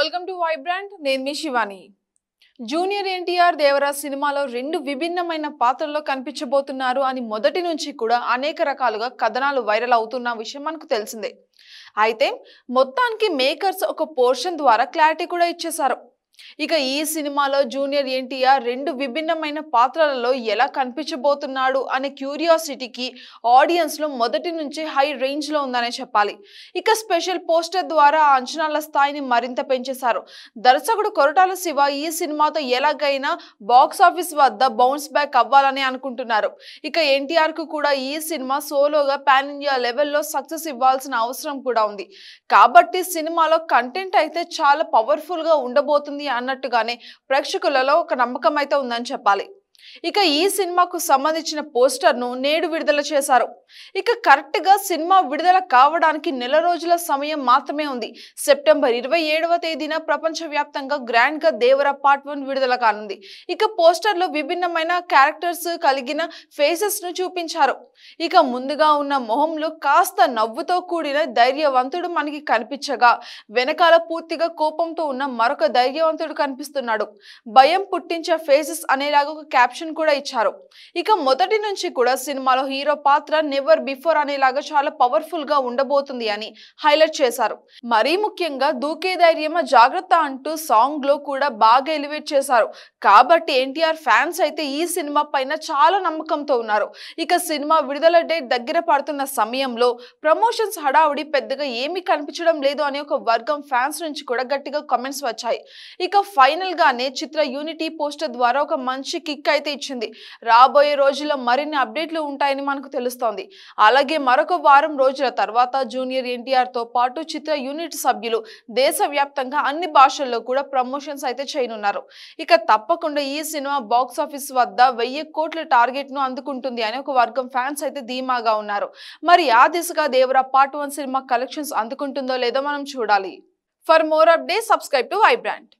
Welcome to Vibrant. నేను మీ Shivani. Junior NTR Devara సినిమాలో రెండు విభిన్నమైన పాత్రల్లో కనిపించబోతున్నారు అని మొదటి నుంచి కూడా అనేక రకాలుగా కథనాలు వైరల్ అవుతున్న విషయం మనకు తెలిసిందే. అయితే మొత్తానికి మేకర్స్ ఒక పోర్షన్ ద్వారా క్లారిటీ కూడా ఇచ్చేశారు. ఇక ఈ సినిమాలో జూనియర్ ఎన్టీఆర్ రెండు విభిన్నమైన పాత్రలలో ఎలా కనిపించబోతున్నాడు అనే క్యూరియాసిటీకి ఆడియన్స్ లో మొదటి నుంచి హై రేంజ్ లో ఉందనే చెప్పాలి. ఇక స్పెషల్ పోస్టర్ ద్వారా ఆ అంచనాల స్థాయిని మరింత పెంచేశారు. దర్శకుడు కొరటాల శివ ఈ సినిమాతో ఎలాగైనా బాక్స్ ఆఫీస్ వద్ద బౌన్స్ బ్యాక్ అవ్వాలని అనుకుంటున్నారు. ఇక ఎన్టీఆర్ కు కూడా ఈ సినిమా సోలోగా పాన్ ఇండియా లెవెల్లో సక్సెస్ ఇవ్వాల్సిన అవసరం కూడా ఉంది. కాబట్టి సినిమాలో కంటెంట్ అయితే చాలా పవర్ఫుల్ గా ఉండబోతుంది అన్నట్టుగానే ప్రేక్షకులలో ఒక నమ్మకం అయితే ఉందని చెప్పాలి. ఇక ఈ సినిమాకు సంబంధించిన పోస్టర్ ను నేడు విడుదల చేశారు. ఇక కరెక్ట్ గా సినిమా విడుదల కావడానికి నెల రోజుల సమయం మాత్రమే ఉంది. సెప్టెంబర్ 27వ తేదీన ప్రపంచవ్యాప్తంగా గ్రాండ్ గా దేవరా పార్ట్ 1 విడుదల కానుంది. ఇక పోస్టర్ లో విభిన్నమైన క్యారెక్టర్స్ కలిగిన ఫేసెస్ ను చూపించారు. ఇక ముందుగా ఉన్న మొహంలో కాస్త నవ్వుతో కూడిన ధైర్యవంతుడు మనకి కనిపించగా, వెనకాల పూర్తిగా కోపంతో ఉన్న మరొక ధైర్యవంతుడు కనిపిస్తున్నాడు. భయం పుట్టించే ఫేసెస్ అనేలాగా ఒక క్యాప్షన్ కూడా ఇచ్చారు. ఇక మొదటి నుంచి కూడా సినిమాలో హీరో పాత్ర నెవర్ బిఫోర్ అనేలాగా చాలా పవర్ఫుల్ గా ఉండబోతుంది అని హైలైట్ చేశారు. మరీ ముఖ్యంగా దూకే ధైర్యమ జాగ్రత్త అంటూ సాంగ్ లో కూడా బాగా ఎలివేట్ చేశారు. కాబట్టి ఎన్టీఆర్ ఫ్యాన్స్ అయితే ఈ సినిమా పైన చాలా నమ్మకంతో ఉన్నారు. ఇక సినిమా విడుదల డేట్ దగ్గర పడుతున్న సమయంలో ప్రమోషన్స్ హడావుడి పెద్దగా ఏమీ కనిపించడం లేదు అనే ఒక వర్గం ఫ్యాన్స్ నుంచి కూడా గట్టిగా కామెంట్స్ వచ్చాయి. ఇక ఫైనల్ గానే చిత్ర యూనిటీ పోస్టర్ ద్వారా ఒక మంచి కిక్ అయితే ఇచ్చింది. రాబోయే రోజుల్లో మరిన్ని అప్డేట్లు ఉంటాయని మనకు తెలుస్తోంది. అలాగే మరొక వారం రోజుల తర్వాత జూనియర్ ఎన్టీఆర్ తో పాటు చిత్ర యూనిట్ సభ్యులు దేశవ్యాప్తంగా అన్ని భాషల్లో కూడా ప్రమోషన్స్ అయితే చేయనున్నారు. ఇక తప్పకుండా ఈ సినిమా బాక్స్ ఆఫీస్ వద్ద 1000 కోట్ల టార్గెట్ ను అందుకుంటుంది అని ఒక వర్గం ఫ్యాన్స్ అయితే ధీమాగా ఉన్నారు. మరి ఆ దిశగా దేవరా పార్ట్ 1 సినిమా కలెక్షన్స్ అందుకుంటుందో లేదో మనం చూడాలి. For more updates subscribe to Vibrant.